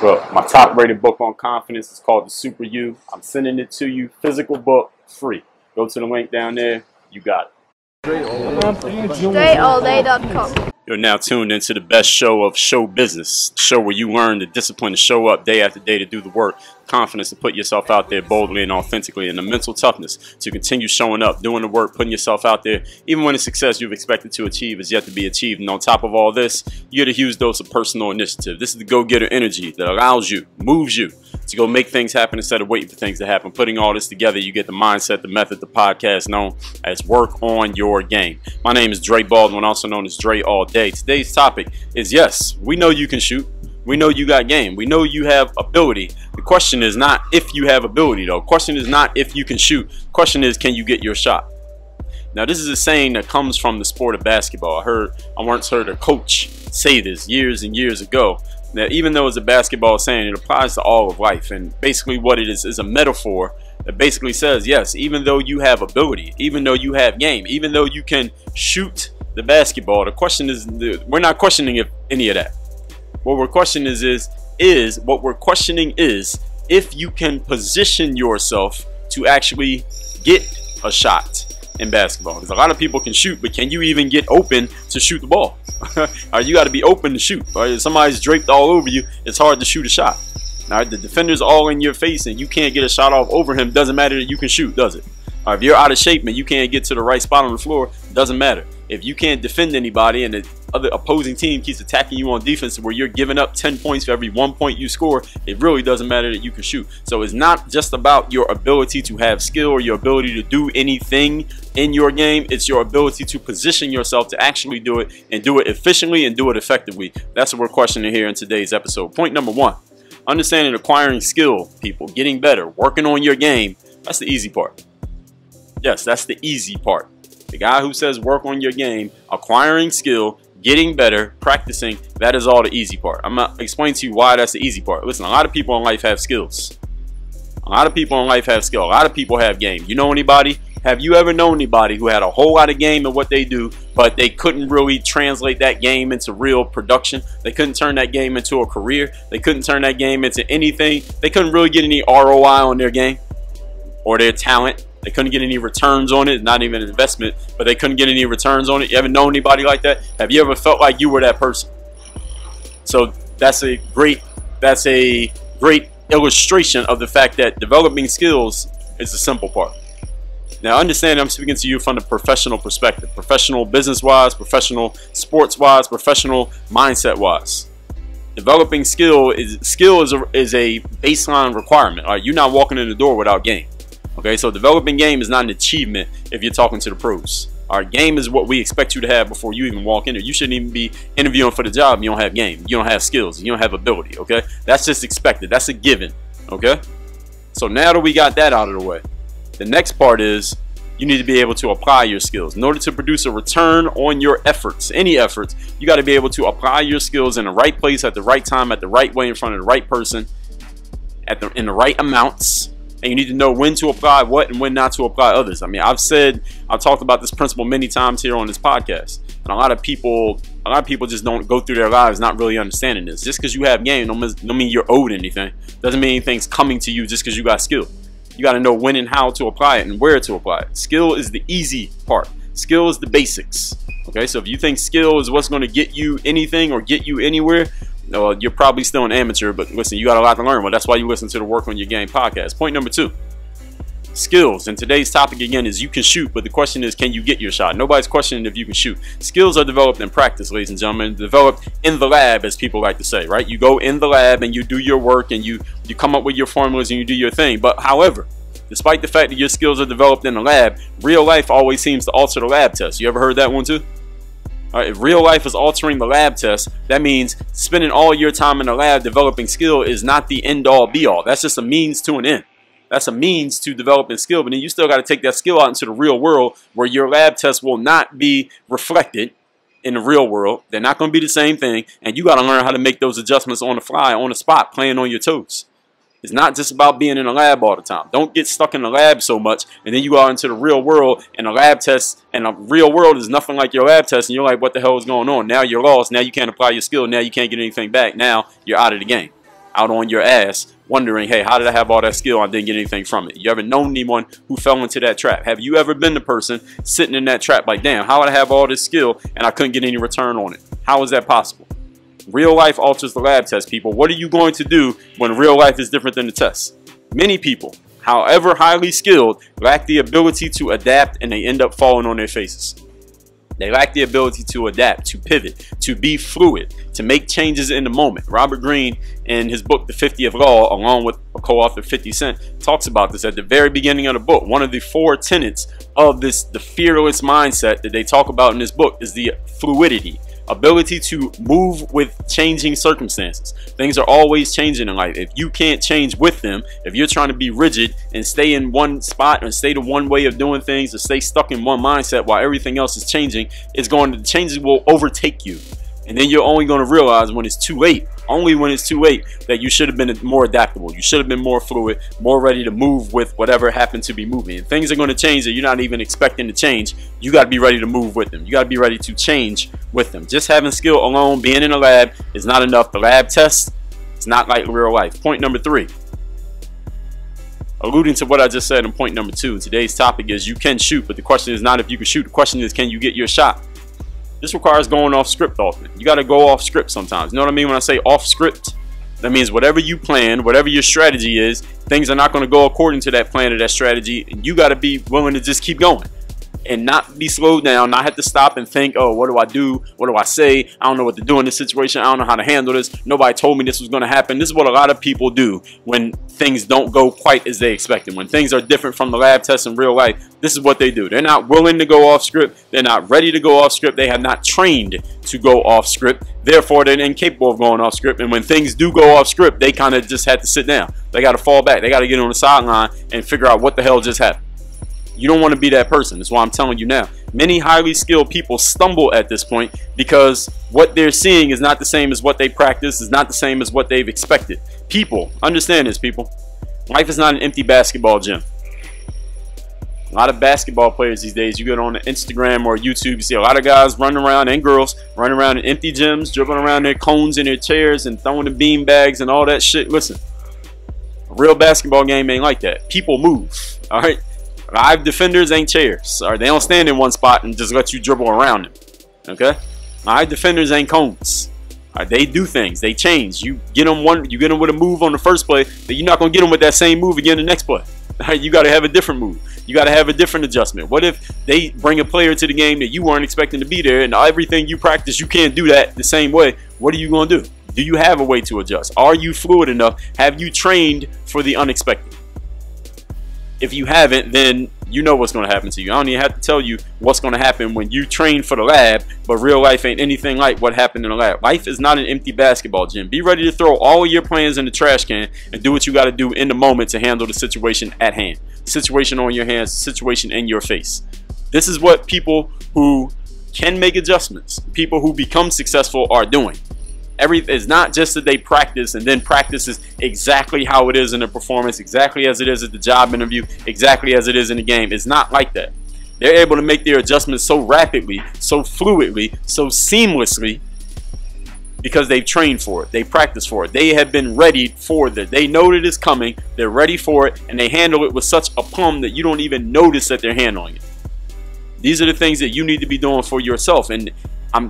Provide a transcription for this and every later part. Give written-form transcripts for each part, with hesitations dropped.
Well, my top rated book on confidence is called The Super You. I'm sending it to you, physical book, free. Go to the link down there. You got it. DreAllDay.com. You're now tuned into the best show of show business. The show where you learn the discipline to show up day after day to do the work, confidence to put yourself out there boldly and authentically, and the mental toughness to continue showing up, doing the work, putting yourself out there, even when the success you've expected to achieve is yet to be achieved. And on top of all this, you get a huge dose of personal initiative. This is the go-getter energy that allows you, moves you to go make things happen instead of waiting for things to happen. Putting all this together, you get the mindset, the method, the podcast known as Work on Your Game. My name is Dre Baldwin, also known as Dre All Day. Today's topic is, yes, we know you can shoot. We know you got game. We know you have ability. The question is not if you have ability, though. The question is not if you can shoot. The question is, can you get your shot? Now, this is a saying that comes from the sport of basketball. I once heard a coach say this years and years ago, that even though it's a basketball saying, it applies to all of life. And basically what it is a metaphor that basically says, yes, even though you have ability, even though you have game, even though you can shoot the basketball, the question is, we're not questioning any of that. What we're questioning is if you can position yourself to actually get a shot in basketball. Because a lot of people can shoot, but can you even get open to shoot the ball? You got to be open to shoot. Right? If somebody's draped all over you, it's hard to shoot a shot. All right, the defender's all in your face and you can't get a shot off over him. Doesn't matter that you can shoot, does it? All right, if you're out of shape and you can't get to the right spot on the floor, doesn't matter. If you can't defend anybody and the other opposing team keeps attacking you on defense where you're giving up 10 points for every 1 point you score, it really doesn't matter that you can shoot. So it's not just about your ability to have skill or your ability to do anything in your game. It's your ability to position yourself to actually do it and do it efficiently and do it effectively. That's what we're questioning here in today's episode. Point number one, understanding acquiring skill, people, getting better, working on your game. That's the easy part. Yes, that's the easy part. The guy who says work on your game, acquiring skill, getting better, practicing, that is all the easy part. I'm going to explain to you why that's the easy part. Listen, a lot of people in life have skills. A lot of people in life have skill. A lot of people have game. You know anybody? Have you ever known anybody who had a whole lot of game in what they do, but they couldn't really translate that game into real production? They couldn't turn that game into a career. They couldn't turn that game into anything. They couldn't really get any ROI on their game or their talent. They couldn't get any returns on it, not even an investment, but they couldn't get any returns on it. You ever known anybody like that? Have you ever felt like you were that person? So that's a great illustration of the fact that developing skills is the simple part. Now understand, I'm speaking to you from the professional perspective, professional business-wise, professional sports-wise, professional mindset-wise. Developing skill is a baseline requirement. All right, you're not walking in the door without game. Okay, so developing game is not an achievement if you're talking to the pros. Our game is what we expect you to have before you even walk in there. You shouldn't even be interviewing for the job and you don't have game. You don't have skills. You don't have ability, okay? That's just expected. That's a given, okay? So now that we got that out of the way, the next part is you need to be able to apply your skills. In order to produce a return on your efforts, any efforts, you got to be able to apply your skills in the right place at the right time, at the right way, in front of the right person, in the right amounts. And you need to know when to apply what and when not to apply others. I mean, I've talked about this principle many times here on this podcast. And a lot of people just don't go through their lives not really understanding this. Just because you have game don't mean you're owed anything. Doesn't mean anything's coming to you just because you got skill. You got to know when and how to apply it and where to apply it. Skill is the easy part. Skill is the basics. Okay, so if you think skill is what's going to get you anything or get you anywhere, you're probably still an amateur, but listen, you got a lot to learn. Well, that's why you listen to the Work on Your Game podcast. Point number two, skills. And today's topic again is you can shoot, but the question is, can you get your shot? Nobody's questioning if you can shoot. Skills are developed in practice, ladies and gentlemen, developed in the lab, as people like to say, right? You go in the lab and you do your work and you come up with your formulas and you do your thing. But however, despite the fact that your skills are developed in the lab, real life always seems to alter the lab test. You ever heard that one too? All right, if real life is altering the lab test, that means spending all your time in the lab developing skill is not the end-all be-all. That's just a means to an end. That's a means to developing skill, but then you still got to take that skill out into the real world where your lab tests will not be reflected in the real world. They're not going to be the same thing, and you got to learn how to make those adjustments on the fly, on the spot, playing on your toes. It's not just about being in a lab all the time. Don't get stuck in the lab so much, and then you go out into the real world, and the lab test, and the real world is nothing like your lab test, and you're like, what the hell is going on? Now you're lost. Now you can't apply your skill. Now you can't get anything back. Now you're out of the game. out on your ass wondering, hey, how did I have all that skill? I didn't get anything from it. You ever known anyone who fell into that trap? Have you ever been the person sitting in that trap like, damn, how did I have all this skill and I couldn't get any return on it? How is that possible? Real life alters the lab test, people. What are you going to do when real life is different than the test? Many people, however highly skilled, lack the ability to adapt, and they end up falling on their faces. They lack the ability to adapt, to pivot, to be fluid, to make changes in the moment. Robert Greene, in his book, The 50th Law, along with a co-author 50 Cent, talks about this at the very beginning of the book. One of the 4 tenets of this, the fearless mindset that they talk about in this book, is the fluidity. Ability to move with changing circumstances. Things are always changing in life. If you can't change with them, if you're trying to be rigid and stay in one spot and stay to one way of doing things or stay stuck in one mindset while everything else is changing, changes will overtake you. And then you're only going to realize when it's too late, only when it's too late, that you should have been more adaptable. You should have been more fluid, more ready to move with whatever happened to be moving. And things are going to change that you're not even expecting to change. You got to be ready to move with them. You got to be ready to change with them. Just having skill alone, being in a lab, is not enough. The lab test is not like real life. Point number 3. Alluding to what I just said in point number 2, today's topic is you can shoot, but the question is not if you can shoot. The question is, can you get your shot? This requires going off script often. You got to go off script sometimes. You know what I mean when I say off script? That means whatever you plan, whatever your strategy is, things are not going to go according to that plan or that strategy. And you got to be willing to just keep going and not be slowed down, not have to stop and think, oh, what do I do? What do I say? I don't know what to do in this situation. I don't know how to handle this. Nobody told me this was going to happen. This is what a lot of people do when things don't go quite as they expected. When things are different from the lab test in real life, this is what they do. They're not willing to go off script. They're not ready to go off script. They have not trained to go off script. Therefore, they're incapable of going off script. And when things do go off script, they kind of just had to sit down. They got to fall back. They got to get on the sideline and figure out what the hell just happened. You don't want to be that person. That's why I'm telling you now. Many highly skilled people stumble at this point because what they're seeing is not the same as what they practice, is not the same as what they've expected. People, understand this, people. Life is not an empty basketball gym. A lot of basketball players these days, you get on Instagram or YouTube, you see a lot of guys running around, and girls running around in empty gyms, dribbling around their cones in their chairs and throwing the bean bags and all that shit. Listen, a real basketball game ain't like that. People move, all right? Live defenders ain't chairs. All right? They don't stand in one spot and just let you dribble around them. Okay? Live defenders ain't cones. All right? They do things. They change. You get them with a move on the first play, but you're not gonna get them with that same move again the next play. All right? You got to have a different move. You got to have a different adjustment. What if they bring a player to the game that you weren't expecting to be there, and everything you practice, you can't do that the same way? What are you gonna do? Do you have a way to adjust? Are you fluid enough? Have you trained for the unexpected? If you haven't, then you know what's going to happen to you. I don't even have to tell you what's going to happen when you train for the lab, but real life ain't anything like what happened in the lab. Life is not an empty basketball gym. Be ready to throw all of your plans in the trash can and do what you got to do in the moment to handle the situation at hand. Situation on your hands, situation in your face. This is what people who can make adjustments, people who become successful, are doing. It's not just that they practice and then practices exactly how it is in the performance, exactly as it is at the job interview, exactly as it is in the game. It's not like that. They're able to make their adjustments so rapidly, so fluidly, so seamlessly because they've trained for it. They practice for it. They have been ready for that. They know that it's coming. They're ready for it, and they handle it with such a plum that you don't even notice that they're handling it. These are the things that you need to be doing for yourself. And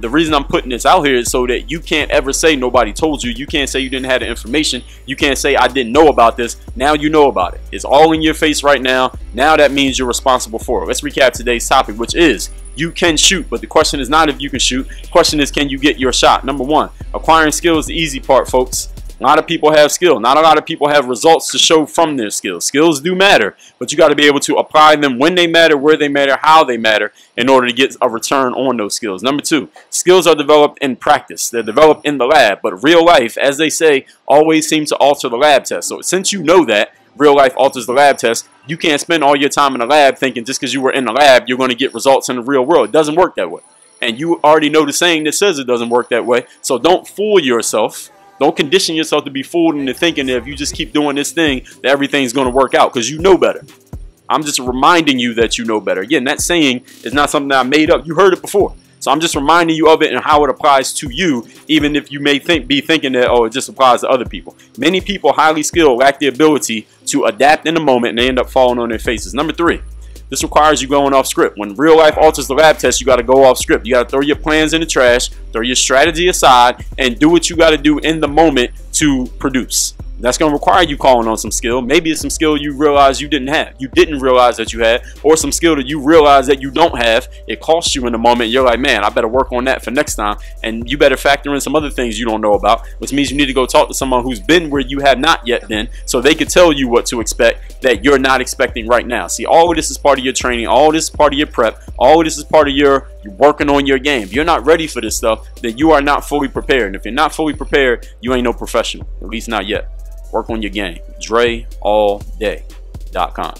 the reason I'm putting this out here is so that you can't ever say nobody told you. You can't say you didn't have the information. You can't say I didn't know about this. Now you know about it. It's all in your face right now. Now that means you're responsible for it. Let's recap today's topic, which is you can shoot. But the question is not if you can shoot. The question is, can you get your shot? Number 1, acquiring skill is the easy part, folks. A lot of people have skill. Not a lot of people have results to show from their skills. Skills do matter, but you got to be able to apply them when they matter, where they matter, how they matter, in order to get a return on those skills. Number 2, skills are developed in practice. They're developed in the lab, but real life, as they say, always seems to alter the lab test. So since you know that real life alters the lab test, you can't spend all your time in the lab thinking just because you were in the lab, you're going to get results in the real world. It doesn't work that way. And you already know the saying that says it doesn't work that way. So don't fool yourself. Don't condition yourself to be fooled into thinking that if you just keep doing this thing, that everything's going to work out, because you know better. I'm just reminding you that you know better. Again, that saying is not something that I made up. You heard it before. So I'm just reminding you of it and how it applies to you, even if you may be thinking that, oh, it just applies to other people. Many people highly skilled lack the ability to adapt in the moment, and they end up falling on their faces. Number 3, this requires you going off script. When real life alters the lab test, you got to go off script. You got to throw your plans in the trash, throw your strategy aside, and do what you got to do in the moment to produce. That's going to require you calling on some skill. Maybe it's some skill you realize you didn't have. You didn't realize that you had, or some skill that you realize that you don't have. It costs you in the moment. You're like, man, I better work on that for next time. And you better factor in some other things you don't know about, which means you need to go talk to someone who's been where you have not yet been, so they can tell you what to expect that you're not expecting right now. See, all of this is part of your training. All of this is part of your prep. All of this is part of you're working on your game. If you're not ready for this stuff, then you are not fully prepared. And if you're not fully prepared, you ain't no professional, at least not yet. Work on your game. DreAllDay.com.